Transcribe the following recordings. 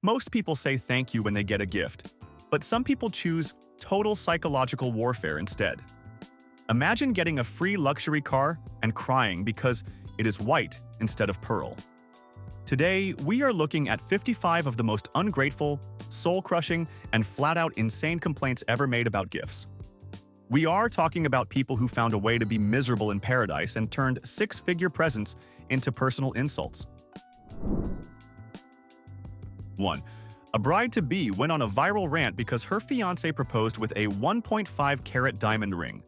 Most people say thank you when they get a gift, but some people choose total psychological warfare instead. Imagine getting a free luxury car and crying because it is white instead of pearl. Today, we are looking at 55 of the most ungrateful, soul-crushing, and flat-out insane complaints ever made about gifts. We are talking about people who found a way to be miserable in paradise and turned six-figure presents into personal insults. 1. A bride-to-be went on a viral rant because her fiancé proposed with a 1.5-carat diamond ring.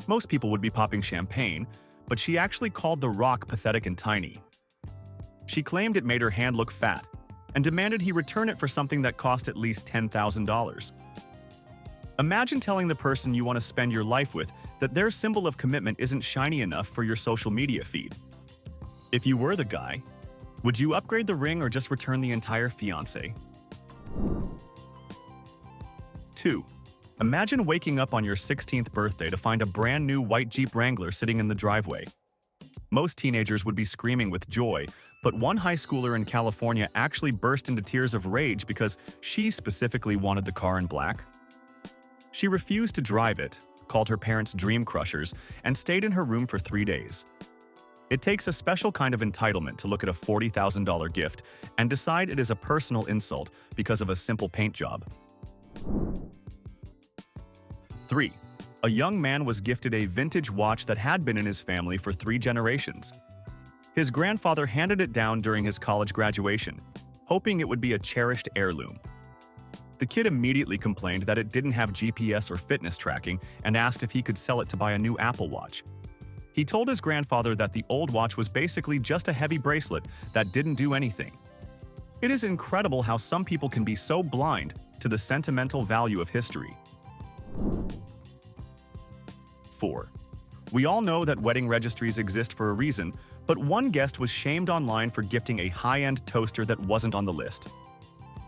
Most people would be popping champagne, but she actually called the rock pathetic and tiny. She claimed it made her hand look fat and demanded he return it for something that cost at least $10,000. Imagine telling the person you want to spend your life with that their symbol of commitment isn't shiny enough for your social media feed. If you were the guy, would you upgrade the ring or just return the entire fiancé? 2. Imagine waking up on your 16th birthday to find a brand new white Jeep Wrangler sitting in the driveway. Most teenagers would be screaming with joy, but one high schooler in California actually burst into tears of rage because she specifically wanted the car in black. She refused to drive it, called her parents dream crushers, and stayed in her room for 3 days. It takes a special kind of entitlement to look at a $40,000 gift and decide it is a personal insult because of a simple paint job. 3. A young man was gifted a vintage watch that had been in his family for 3 generations. His grandfather handed it down during his college graduation, hoping it would be a cherished heirloom. The kid immediately complained that it didn't have GPS or fitness tracking and asked if he could sell it to buy a new Apple Watch. He told his grandfather that the old watch was basically just a heavy bracelet that didn't do anything. It is incredible how some people can be so blind to the sentimental value of history. 4. We all know that wedding registries exist for a reason, but one guest was shamed online for gifting a high-end toaster that wasn't on the list.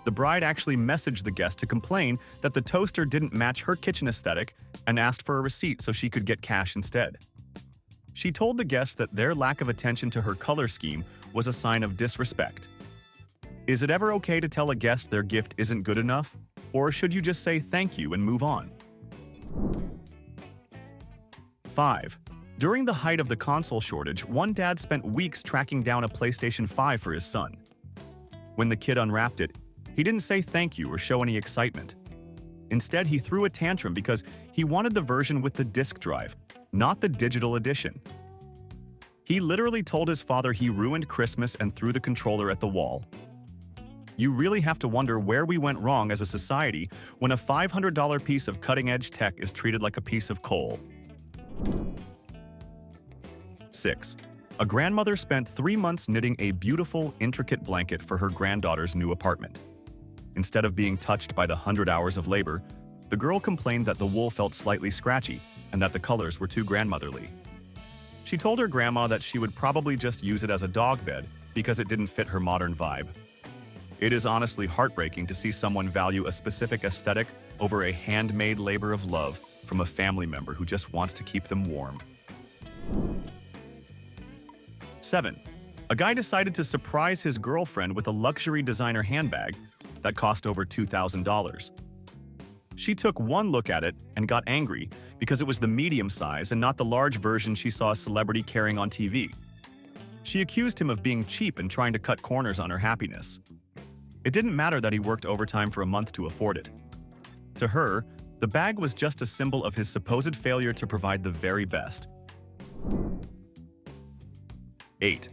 The bride actually messaged the guest to complain that the toaster didn't match her kitchen aesthetic and asked for a receipt so she could get cash instead. She told the guest that their lack of attention to her color scheme was a sign of disrespect. Is it ever okay to tell a guest their gift isn't good enough? Or should you just say thank you and move on? 5. During the height of the console shortage, one dad spent weeks tracking down a PlayStation 5 for his son. When the kid unwrapped it, he didn't say thank you or show any excitement. Instead, he threw a tantrum because he wanted the version with the disk drive, not the digital edition. He literally told his father he ruined Christmas and threw the controller at the wall. You really have to wonder where we went wrong as a society when a $500 piece of cutting-edge tech is treated like a piece of coal. 6. A grandmother spent 3 months knitting a beautiful, intricate blanket for her granddaughter's new apartment. Instead of being touched by the 100 hours of labor, the girl complained that the wool felt slightly scratchy and that the colors were too grandmotherly. She told her grandma that she would probably just use it as a dog bed because it didn't fit her modern vibe. It is honestly heartbreaking to see someone value a specific aesthetic over a handmade labor of love from a family member who just wants to keep them warm. 7. A guy decided to surprise his girlfriend with a luxury designer handbag that cost over $2,000. She took one look at it and got angry because it was the medium size and not the large version she saw a celebrity carrying on TV. She accused him of being cheap and trying to cut corners on her happiness. It didn't matter that he worked overtime for a month to afford it. To her, the bag was just a symbol of his supposed failure to provide the very best. 8.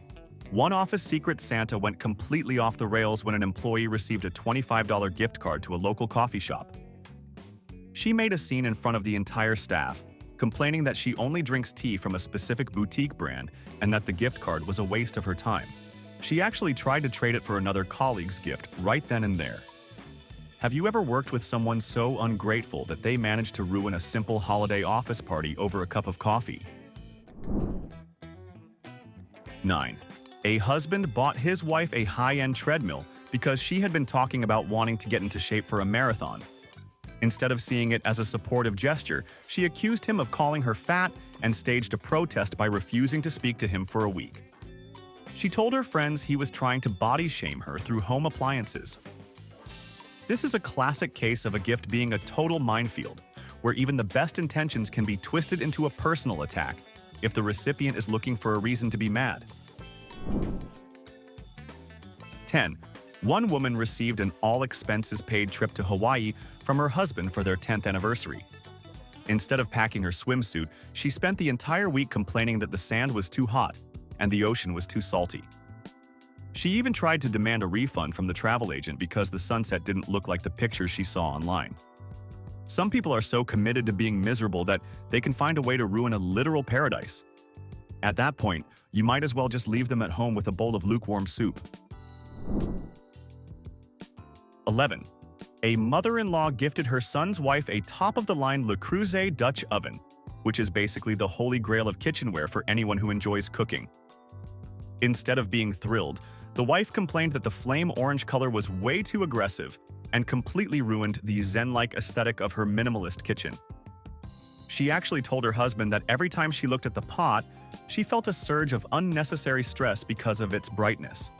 One office secret Santa went completely off the rails when an employee received a $25 gift card to a local coffee shop. She made a scene in front of the entire staff, complaining that she only drinks tea from a specific boutique brand and that the gift card was a waste of her time. She actually tried to trade it for another colleague's gift right then and there. Have you ever worked with someone so ungrateful that they managed to ruin a simple holiday office party over a cup of coffee? 9. A husband bought his wife a high-end treadmill because she had been talking about wanting to get into shape for a marathon. Instead of seeing it as a supportive gesture, she accused him of calling her fat and staged a protest by refusing to speak to him for a week. She told her friends he was trying to body shame her through home appliances. This is a classic case of a gift being a total minefield, where even the best intentions can be twisted into a personal attack if the recipient is looking for a reason to be mad. 10. One woman received an all-expenses-paid trip to Hawaii from her husband for their 10th anniversary. Instead of packing her swimsuit, she spent the entire week complaining that the sand was too hot and the ocean was too salty. She even tried to demand a refund from the travel agent because the sunset didn't look like the pictures she saw online. Some people are so committed to being miserable that they can find a way to ruin a literal paradise. At that point, you might as well just leave them at home with a bowl of lukewarm soup. 11. A mother-in-law gifted her son's wife a top-of-the-line Le Creuset Dutch oven, which is basically the holy grail of kitchenware for anyone who enjoys cooking. Instead of being thrilled, the wife complained that the flame orange color was way too aggressive and completely ruined the zen-like aesthetic of her minimalist kitchen. She actually told her husband that every time she looked at the pot, she felt a surge of unnecessary stress because of its brightness.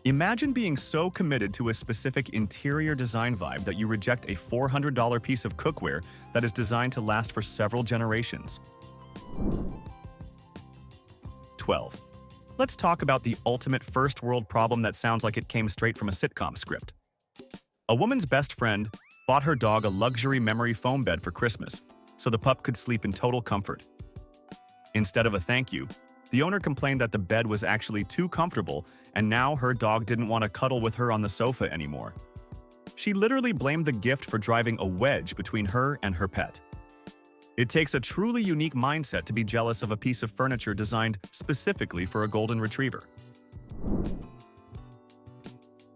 Imagine being so committed to a specific interior design vibe that you reject a $400 piece of cookware that is designed to last for several generations. 12. Let's talk about the ultimate first-world problem that sounds like it came straight from a sitcom script. A woman's best friend bought her dog a luxury memory foam bed for Christmas, so the pup could sleep in total comfort. Instead of a thank you, the owner complained that the bed was actually too comfortable, and now her dog didn't want to cuddle with her on the sofa anymore. She literally blamed the gift for driving a wedge between her and her pet. It takes a truly unique mindset to be jealous of a piece of furniture designed specifically for a golden retriever.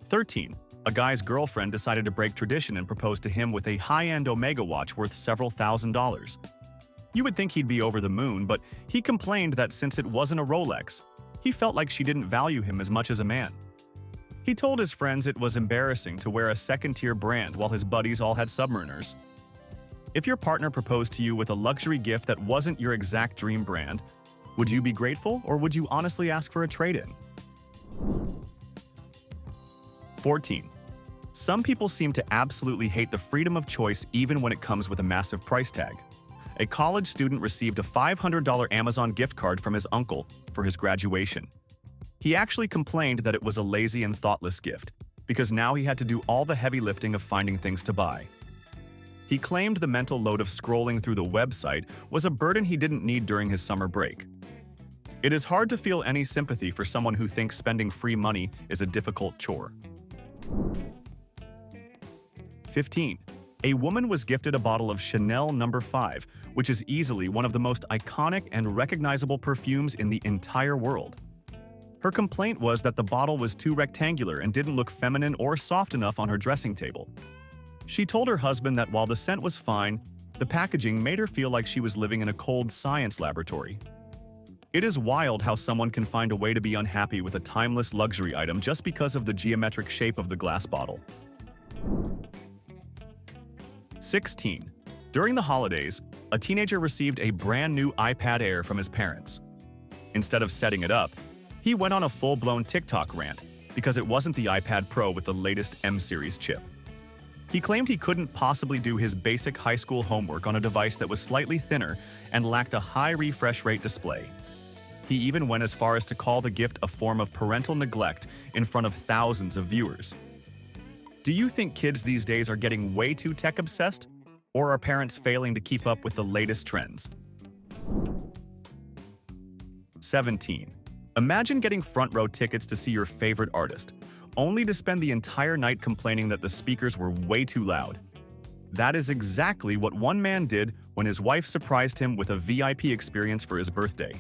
13. A guy's girlfriend decided to break tradition and propose to him with a high-end Omega watch worth several $1,000s. You would think he'd be over the moon, but he complained that since it wasn't a Rolex, he felt like she didn't value him as much as a man. He told his friends it was embarrassing to wear a second-tier brand while his buddies all had Submariners. If your partner proposed to you with a luxury gift that wasn't your exact dream brand, would you be grateful or would you honestly ask for a trade-in? 14. Some people seem to absolutely hate the freedom of choice even when it comes with a massive price tag. A college student received a $500 Amazon gift card from his uncle for his graduation. He actually complained that it was a lazy and thoughtless gift, because now he had to do all the heavy lifting of finding things to buy. He claimed the mental load of scrolling through the website was a burden he didn't need during his summer break. It is hard to feel any sympathy for someone who thinks spending free money is a difficult chore. 15. A woman was gifted a bottle of Chanel No. 5, which is easily one of the most iconic and recognizable perfumes in the entire world. Her complaint was that the bottle was too rectangular and didn't look feminine or soft enough on her dressing table. She told her husband that while the scent was fine, the packaging made her feel like she was living in a cold science laboratory. It is wild how someone can find a way to be unhappy with a timeless luxury item just because of the geometric shape of the glass bottle. 16. During the holidays, a teenager received a brand new iPad Air from his parents. Instead of setting it up, he went on a full-blown TikTok rant because it wasn't the iPad Pro with the latest M-series chip. He claimed he couldn't possibly do his basic high school homework on a device that was slightly thinner and lacked a high refresh rate display. He even went as far as to call the gift a form of parental neglect in front of thousands of viewers. Do you think kids these days are getting way too tech-obsessed, or are parents failing to keep up with the latest trends? 17. Imagine getting front-row tickets to see your favorite artist, only to spend the entire night complaining that the speakers were way too loud. That is exactly what one man did when his wife surprised him with a VIP experience for his birthday.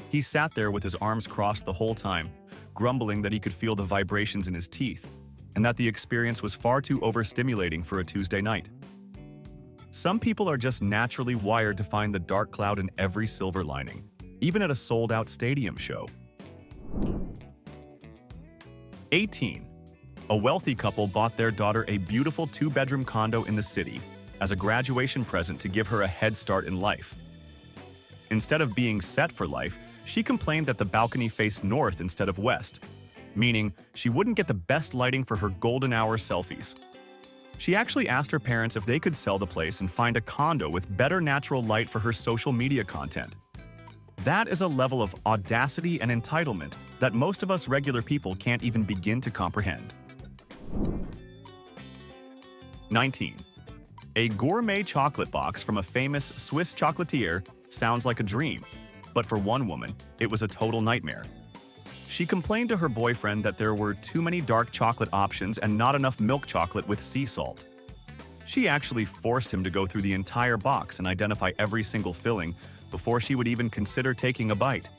He sat there with his arms crossed the whole time, grumbling that he could feel the vibrations in his teeth, and that the experience was far too overstimulating for a Tuesday night. Some people are just naturally wired to find the dark cloud in every silver lining, even at a sold-out stadium show. 18. A wealthy couple bought their daughter a beautiful two-bedroom condo in the city as a graduation present to give her a head start in life. Instead of being set for life, she complained that the balcony faced north instead of west. meaning she wouldn't get the best lighting for her golden hour selfies. She actually asked her parents if they could sell the place and find a condo with better natural light for her social media content. That is a level of audacity and entitlement that most of us regular people can't even begin to comprehend. 19. A gourmet chocolate box from a famous Swiss chocolatier sounds like a dream, but for one woman, it was a total nightmare. She complained to her boyfriend that there were too many dark chocolate options and not enough milk chocolate with sea salt. She actually forced him to go through the entire box and identify every single filling before she would even consider taking a bite.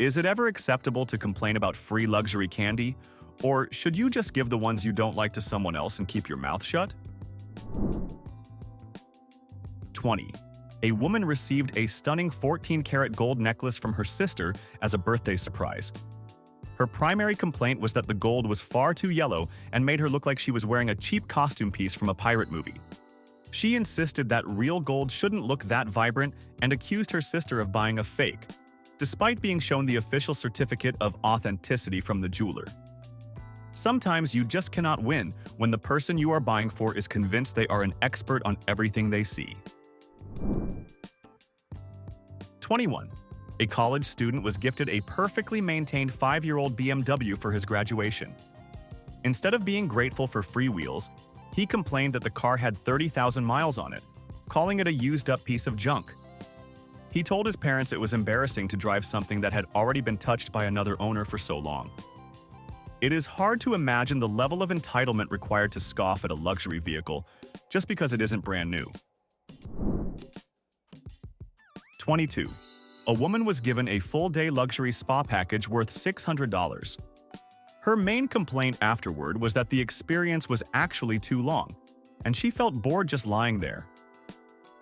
Is it ever acceptable to complain about free luxury candy, or should you just give the ones you don't like to someone else and keep your mouth shut? 20. A woman received a stunning 14-karat gold necklace from her sister as a birthday surprise. Her primary complaint was that the gold was far too yellow and made her look like she was wearing a cheap costume piece from a pirate movie. She insisted that real gold shouldn't look that vibrant and accused her sister of buying a fake, despite being shown the official certificate of authenticity from the jeweler. Sometimes you just cannot win when the person you are buying for is convinced they are an expert on everything they see. 21. A college student was gifted a perfectly maintained 5-year-old BMW for his graduation. Instead of being grateful for free wheels, he complained that the car had 30,000 miles on it, calling it a used-up piece of junk. He told his parents it was embarrassing to drive something that had already been touched by another owner for so long. It is hard to imagine the level of entitlement required to scoff at a luxury vehicle just because it isn't brand new. 22. A woman was given a full-day luxury spa package worth $600. Her main complaint afterward was that the experience was actually too long, and she felt bored just lying there.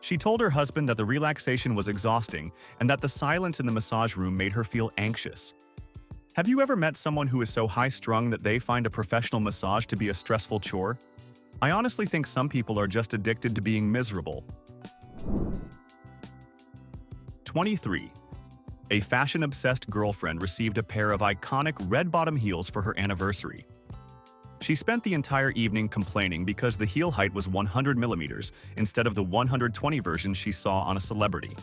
She told her husband that the relaxation was exhausting and that the silence in the massage room made her feel anxious. Have you ever met someone who is so high-strung that they find a professional massage to be a stressful chore? I honestly think some people are just addicted to being miserable. 23. A fashion-obsessed girlfriend received a pair of iconic red-bottom heels for her anniversary. She spent the entire evening complaining because the heel height was 100 millimeters instead of the 120 version she saw on a celebrity.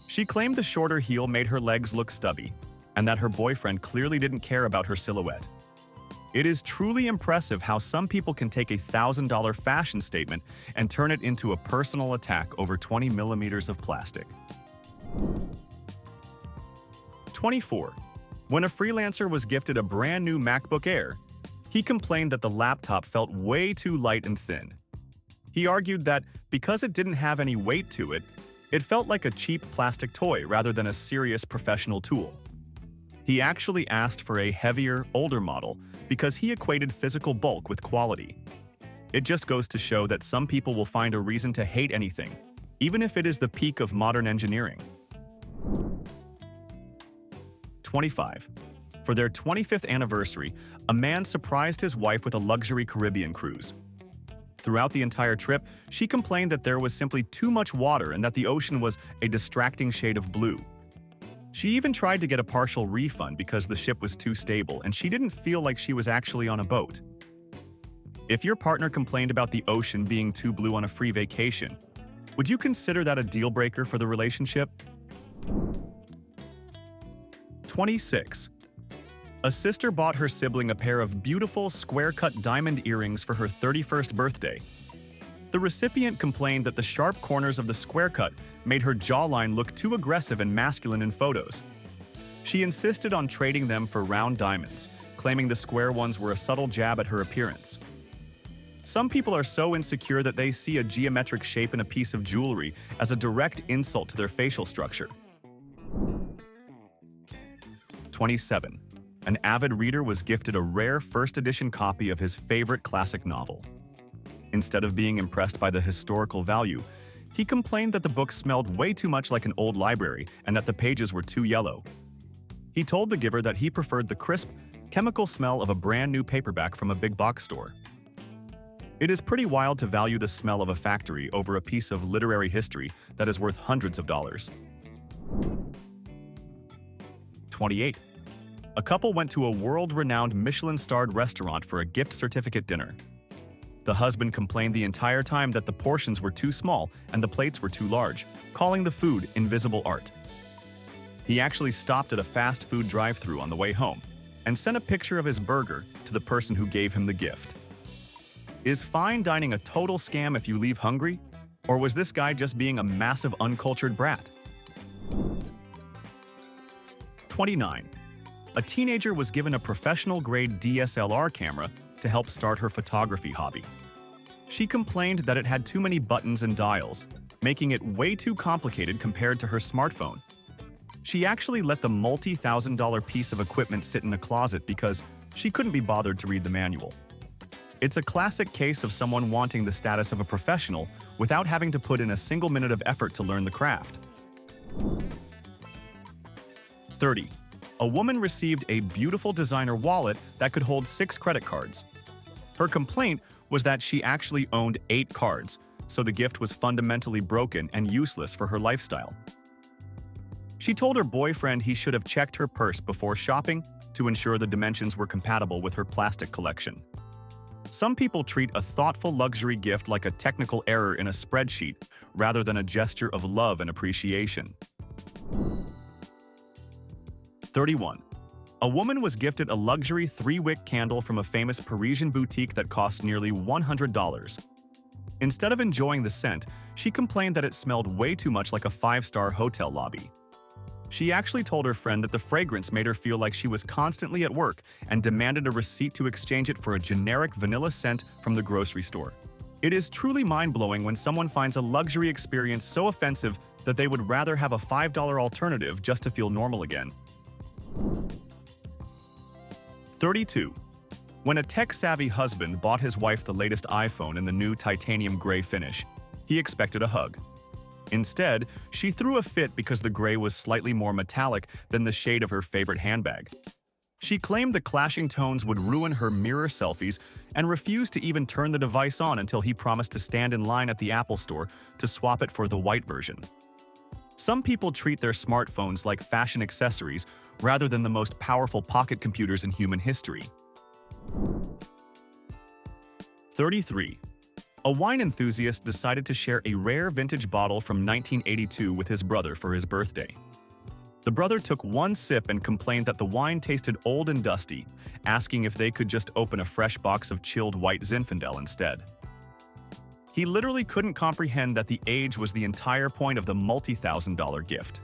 She claimed the shorter heel made her legs look stubby, and that her boyfriend clearly didn't care about her silhouette. It is truly impressive how some people can take a $1,000 fashion statement and turn it into a personal attack over 20 millimeters of plastic. 24. When a freelancer was gifted a brand new MacBook Air, he complained that the laptop felt way too light and thin. He argued that because it didn't have any weight to it, it felt like a cheap plastic toy rather than a serious professional tool. He actually asked for a heavier, older model because he equated physical bulk with quality. It just goes to show that some people will find a reason to hate anything, even if it is the peak of modern engineering. 25. For their 25th anniversary, a man surprised his wife with a luxury Caribbean cruise. Throughout the entire trip, she complained that there was simply too much water and that the ocean was a distracting shade of blue. She even tried to get a partial refund because the ship was too stable and she didn't feel like she was actually on a boat. If your partner complained about the ocean being too blue on a free vacation, would you consider that a deal breaker for the relationship? 26. A sister bought her sibling a pair of beautiful square-cut diamond earrings for her 31st birthday. The recipient complained that the sharp corners of the square cut made her jawline look too aggressive and masculine in photos. She insisted on trading them for round diamonds, claiming the square ones were a subtle jab at her appearance. Some people are so insecure that they see a geometric shape in a piece of jewelry as a direct insult to their facial structure. 27. An avid reader was gifted a rare first-edition copy of his favorite classic novel. Instead of being impressed by the historical value, he complained that the book smelled way too much like an old library and that the pages were too yellow. He told the giver that he preferred the crisp, chemical smell of a brand new paperback from a big box store. It is pretty wild to value the smell of a factory over a piece of literary history that is worth hundreds of dollars. 28. A couple went to a world-renowned Michelin-starred restaurant for a gift certificate dinner. The husband complained the entire time that the portions were too small and the plates were too large, calling the food invisible art. He actually stopped at a fast food drive-thru on the way home and sent a picture of his burger to the person who gave him the gift. Is fine dining a total scam if you leave hungry? Or was this guy just being a massive uncultured brat? 29. A teenager was given a professional-grade DSLR camera to help start her photography hobby. She complained that it had too many buttons and dials, making it way too complicated compared to her smartphone. She actually let the multi-thousand-dollar piece of equipment sit in a closet because she couldn't be bothered to read the manual. It's a classic case of someone wanting the status of a professional without having to put in a single minute of effort to learn the craft. 30. A woman received a beautiful designer wallet that could hold 6 credit cards. Her complaint was that she actually owned 8 cards, so the gift was fundamentally broken and useless for her lifestyle. She told her boyfriend he should have checked her purse before shopping to ensure the dimensions were compatible with her plastic collection. Some people treat a thoughtful luxury gift like a technical error in a spreadsheet rather than a gesture of love and appreciation. 31. A woman was gifted a luxury 3-wick candle from a famous Parisian boutique that cost nearly $100. Instead of enjoying the scent, she complained that it smelled way too much like a 5-star hotel lobby. She actually told her friend that the fragrance made her feel like she was constantly at work and demanded a receipt to exchange it for a generic vanilla scent from the grocery store. It is truly mind-blowing when someone finds a luxury experience so offensive that they would rather have a $5 alternative just to feel normal again. 32. When a tech-savvy husband bought his wife the latest iPhone in the new titanium gray finish, he expected a hug. Instead, she threw a fit because the gray was slightly more metallic than the shade of her favorite handbag. She claimed the clashing tones would ruin her mirror selfies and refused to even turn the device on until he promised to stand in line at the Apple Store to swap it for the white version. Some people treat their smartphones like fashion accessories rather than the most powerful pocket computers in human history. 33. A wine enthusiast decided to share a rare vintage bottle from 1982 with his brother for his birthday. The brother took one sip and complained that the wine tasted old and dusty, asking if they could just open a fresh box of chilled white Zinfandel instead. He literally couldn't comprehend that the age was the entire point of the multi-thousand-dollar gift.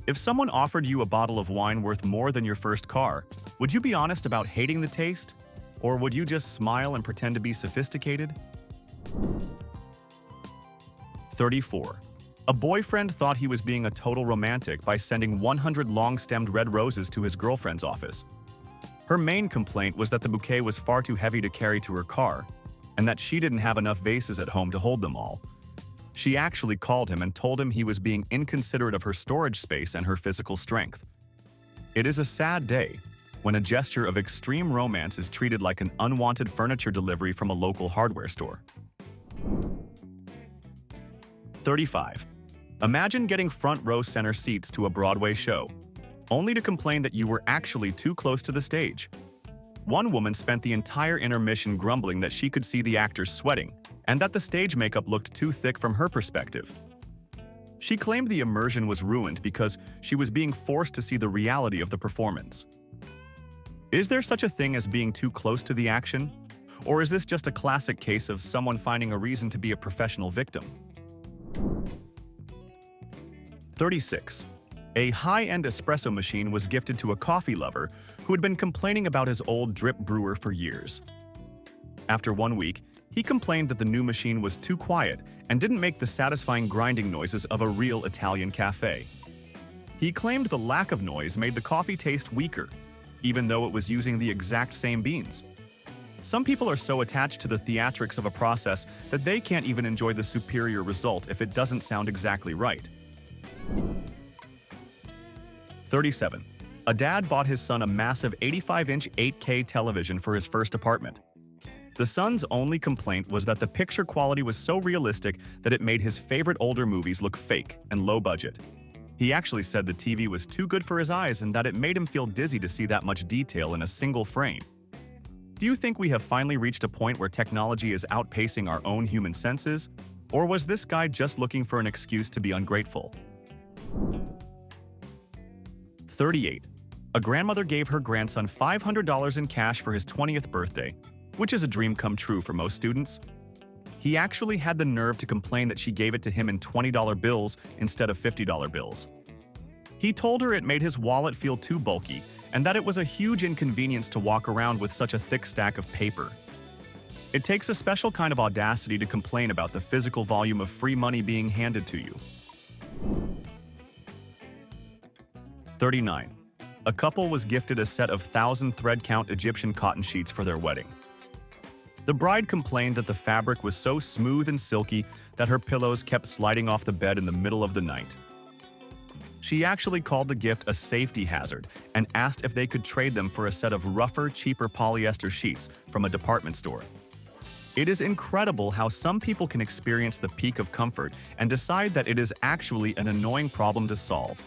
If someone offered you a bottle of wine worth more than your first car, would you be honest about hating the taste? Or would you just smile and pretend to be sophisticated? 34. A boyfriend thought he was being a total romantic by sending 100 long-stemmed red roses to his girlfriend's office. Her main complaint was that the bouquet was far too heavy to carry to her car, and that she didn't have enough vases at home to hold them all. She actually called him and told him he was being inconsiderate of her storage space and her physical strength. It is a sad day when a gesture of extreme romance is treated like an unwanted furniture delivery from a local hardware store. 35. Imagine getting front row center seats to a Broadway show, only to complain that you were actually too close to the stage. One woman spent the entire intermission grumbling that she could see the actors sweating, and that the stage makeup looked too thick from her perspective. She claimed the immersion was ruined because she was being forced to see the reality of the performance. Is there such a thing as being too close to the action? Or is this just a classic case of someone finding a reason to be a professional victim? 36. A high-end espresso machine was gifted to a coffee lover who had been complaining about his old drip brewer for years. After 1 week, he complained that the new machine was too quiet and didn't make the satisfying grinding noises of a real Italian cafe. He claimed the lack of noise made the coffee taste weaker, even though it was using the exact same beans. Some people are so attached to the theatrics of a process that they can't even enjoy the superior result if it doesn't sound exactly right. 37. A dad bought his son a massive 85-inch 8K television for his first apartment. The son's only complaint was that the picture quality was so realistic that it made his favorite older movies look fake and low budget. He actually said the TV was too good for his eyes and that it made him feel dizzy to see that much detail in a single frame. Do you think we have finally reached a point where technology is outpacing our own human senses? Or was this guy just looking for an excuse to be ungrateful? 38. A grandmother gave her grandson $500 in cash for his 20th birthday, which is a dream come true for most students. He actually had the nerve to complain that she gave it to him in $20 bills instead of $50 bills. He told her it made his wallet feel too bulky and that it was a huge inconvenience to walk around with such a thick stack of paper. It takes a special kind of audacity to complain about the physical volume of free money being handed to you. 39. A couple was gifted a set of 1,000 thread-count Egyptian cotton sheets for their wedding. The bride complained that the fabric was so smooth and silky that her pillows kept sliding off the bed in the middle of the night. She actually called the gift a safety hazard and asked if they could trade them for a set of rougher, cheaper polyester sheets from a department store. It is incredible how some people can experience the peak of comfort and decide that it is actually an annoying problem to solve.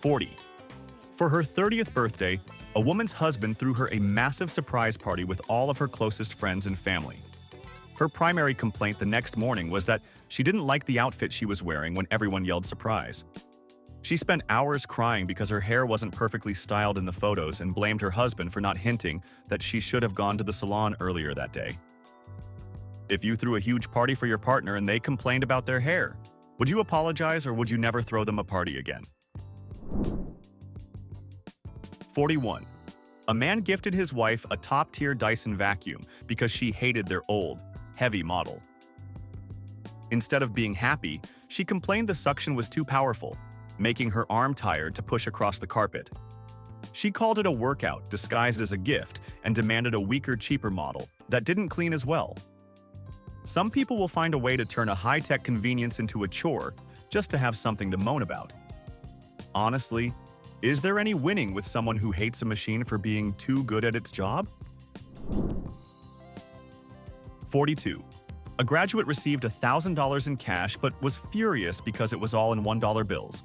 40. For her 30th birthday, a woman's husband threw her a massive surprise party with all of her closest friends and family. Her primary complaint the next morning was that she didn't like the outfit she was wearing when everyone yelled surprise. She spent hours crying because her hair wasn't perfectly styled in the photos and blamed her husband for not hinting that she should have gone to the salon earlier that day. If you threw a huge party for your partner and they complained about their hair, would you apologize or would you never throw them a party again? 41. A man gifted his wife a top-tier Dyson vacuum because she hated their old, heavy model. Instead of being happy, she complained the suction was too powerful, making her arm tired to push across the carpet. She called it a workout disguised as a gift and demanded a weaker, cheaper model that didn't clean as well. Some people will find a way to turn a high-tech convenience into a chore just to have something to moan about. Honestly, is there any winning with someone who hates a machine for being too good at its job? 42. A graduate received $1,000 in cash but was furious because it was all in $1 bills.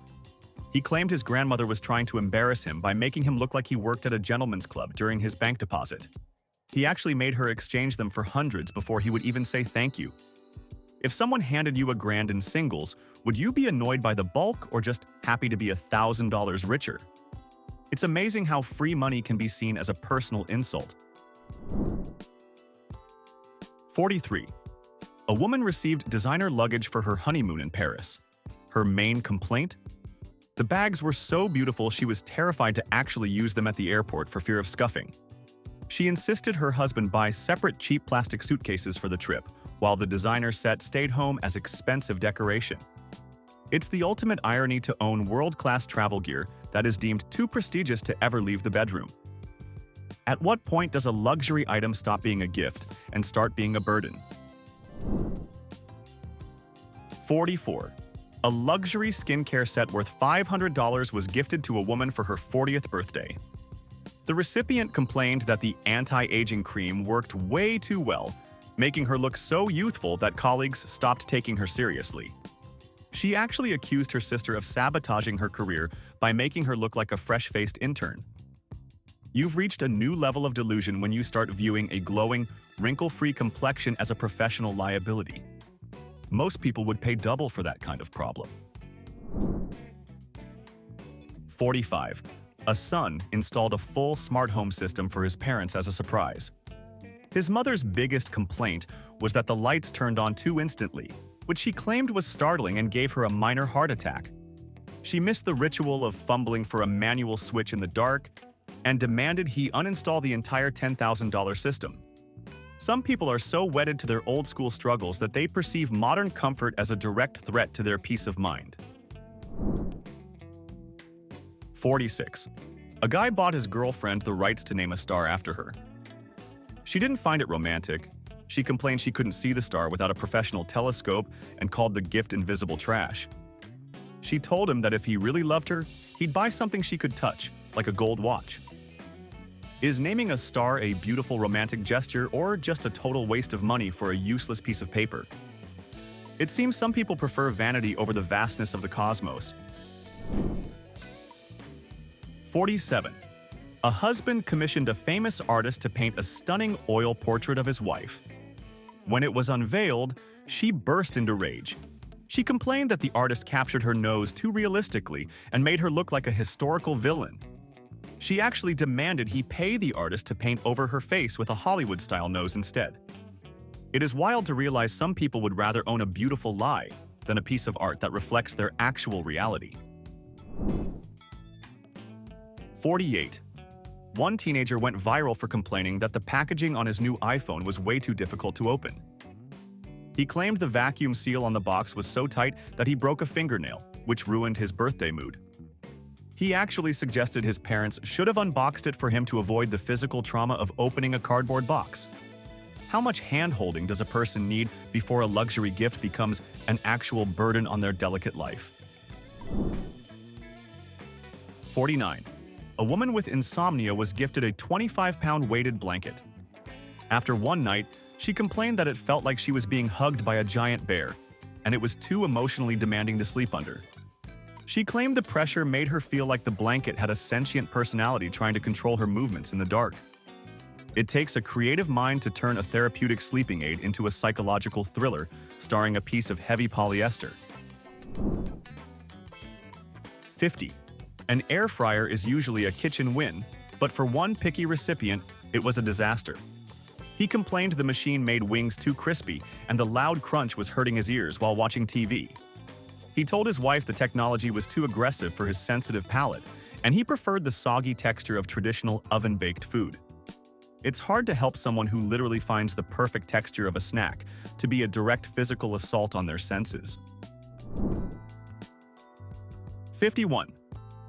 He claimed his grandmother was trying to embarrass him by making him look like he worked at a gentleman's club during his bank deposit. He actually made her exchange them for hundreds before he would even say thank you. If someone handed you $1,000 in singles, would you be annoyed by the bulk or just happy to be $1,000 richer? It's amazing how free money can be seen as a personal insult. 43. A woman received designer luggage for her honeymoon in Paris. Her main complaint? The bags were so beautiful she was terrified to actually use them at the airport for fear of scuffing. She insisted her husband buy separate cheap plastic suitcases for the trip, while the designer set stayed home as expensive decoration. It's the ultimate irony to own world-class travel gear that is deemed too prestigious to ever leave the bedroom. At what point does a luxury item stop being a gift and start being a burden? 44. A luxury skincare set worth $500 was gifted to a woman for her 40th birthday. The recipient complained that the anti-aging cream worked way too well, making her look so youthful that colleagues stopped taking her seriously. She actually accused her sister of sabotaging her career by making her look like a fresh-faced intern. You've reached a new level of delusion when you start viewing a glowing, wrinkle-free complexion as a professional liability. Most people would pay double for that kind of problem. 45. A son installed a full smart home system for his parents as a surprise. His mother's biggest complaint was that the lights turned on too instantly, which she claimed was startling and gave her a minor heart attack. She missed the ritual of fumbling for a manual switch in the dark and demanded he uninstall the entire $10,000 system. Some people are so wedded to their old-school struggles that they perceive modern comfort as a direct threat to their peace of mind. 46. A guy bought his girlfriend the rights to name a star after her. She didn't find it romantic. She complained she couldn't see the star without a professional telescope and called the gift invisible trash. She told him that if he really loved her, he'd buy something she could touch, like a gold watch. Is naming a star a beautiful romantic gesture or just a total waste of money for a useless piece of paper? It seems some people prefer vanity over the vastness of the cosmos. 47. A husband commissioned a famous artist to paint a stunning oil portrait of his wife. When it was unveiled, she burst into rage. She complained that the artist captured her nose too realistically and made her look like a historical villain. She actually demanded he pay the artist to paint over her face with a Hollywood-style nose instead. It is wild to realize some people would rather own a beautiful lie than a piece of art that reflects their actual reality. 48. One teenager went viral for complaining that the packaging on his new iPhone was way too difficult to open. He claimed the vacuum seal on the box was so tight that he broke a fingernail, which ruined his birthday mood. He actually suggested his parents should have unboxed it for him to avoid the physical trauma of opening a cardboard box. How much hand-holding does a person need before a luxury gift becomes an actual burden on their delicate life? 49. A woman with insomnia was gifted a 25-pound weighted blanket. After one night, she complained that it felt like she was being hugged by a giant bear, and it was too emotionally demanding to sleep under. She claimed the pressure made her feel like the blanket had a sentient personality trying to control her movements in the dark. It takes a creative mind to turn a therapeutic sleeping aid into a psychological thriller starring a piece of heavy polyester. 50. An air fryer is usually a kitchen win, but for one picky recipient, it was a disaster. He complained the machine made wings too crispy and the loud crunch was hurting his ears while watching TV. He told his wife the technology was too aggressive for his sensitive palate, and he preferred the soggy texture of traditional oven-baked food. It's hard to help someone who literally finds the perfect texture of a snack to be a direct physical assault on their senses. 51.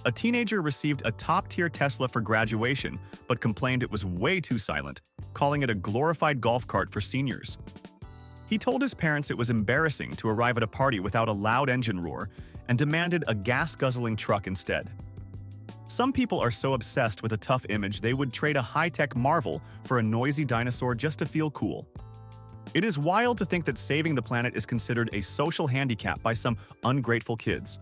A teenager received a top-tier Tesla for graduation, but complained it was way too silent, calling it a glorified golf cart for seniors. He told his parents it was embarrassing to arrive at a party without a loud engine roar and demanded a gas-guzzling truck instead. Some people are so obsessed with a tough image they would trade a high-tech marvel for a noisy dinosaur just to feel cool. It is wild to think that saving the planet is considered a social handicap by some ungrateful kids.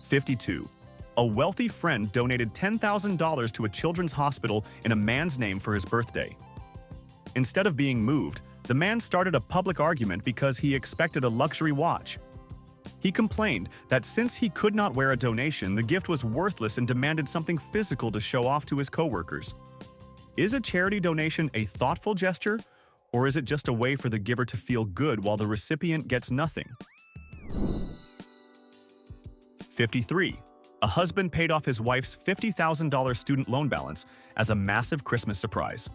52. A wealthy friend donated $10,000 to a children's hospital in a man's name for his birthday. Instead of being moved, the man started a public argument because he expected a luxury watch. He complained that since he could not wear a donation, the gift was worthless and demanded something physical to show off to his coworkers. Is a charity donation a thoughtful gesture, or is it just a way for the giver to feel good while the recipient gets nothing? 53. A husband paid off his wife's $50,000 student loan balance as a massive Christmas surprise.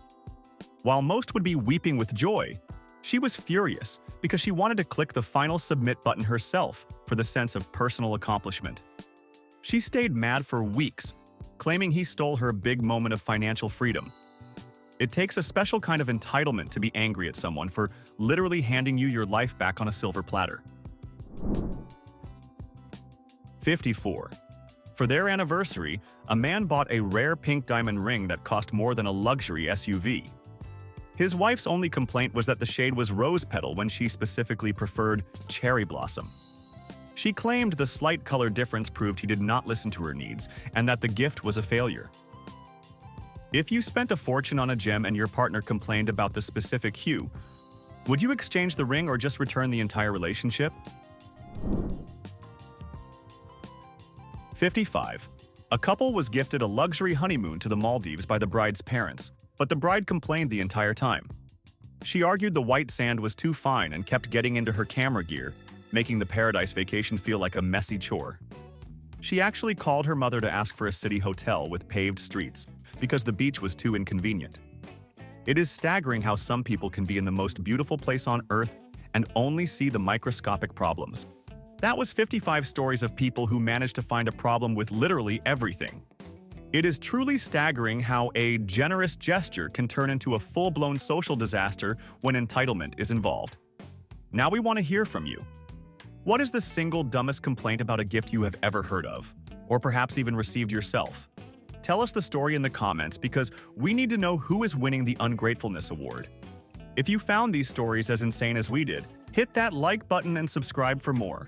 While most would be weeping with joy, she was furious because she wanted to click the final submit button herself for the sense of personal accomplishment. She stayed mad for weeks, claiming he stole her big moment of financial freedom. It takes a special kind of entitlement to be angry at someone for literally handing you your life back on a silver platter. 54. For their anniversary, a man bought a rare pink diamond ring that cost more than a luxury SUV. His wife's only complaint was that the shade was rose petal when she specifically preferred cherry blossom. She claimed the slight color difference proved he did not listen to her needs and that the gift was a failure. If you spent a fortune on a gem and your partner complained about the specific hue, would you exchange the ring or just return the entire relationship? 55. A couple was gifted a luxury honeymoon to the Maldives by the bride's parents, but the bride complained the entire time. She argued the white sand was too fine and kept getting into her camera gear, making the paradise vacation feel like a messy chore. She actually called her mother to ask for a city hotel with paved streets because the beach was too inconvenient. It is staggering how some people can be in the most beautiful place on earth and only see the microscopic problems. That was 55 stories of people who managed to find a problem with literally everything. It is truly staggering how a generous gesture can turn into a full-blown social disaster when entitlement is involved. Now we want to hear from you. What is the single dumbest complaint about a gift you have ever heard of, or perhaps even received yourself? Tell us the story in the comments because we need to know who is winning the Ungratefulness Award. If you found these stories as insane as we did, hit that like button and subscribe for more.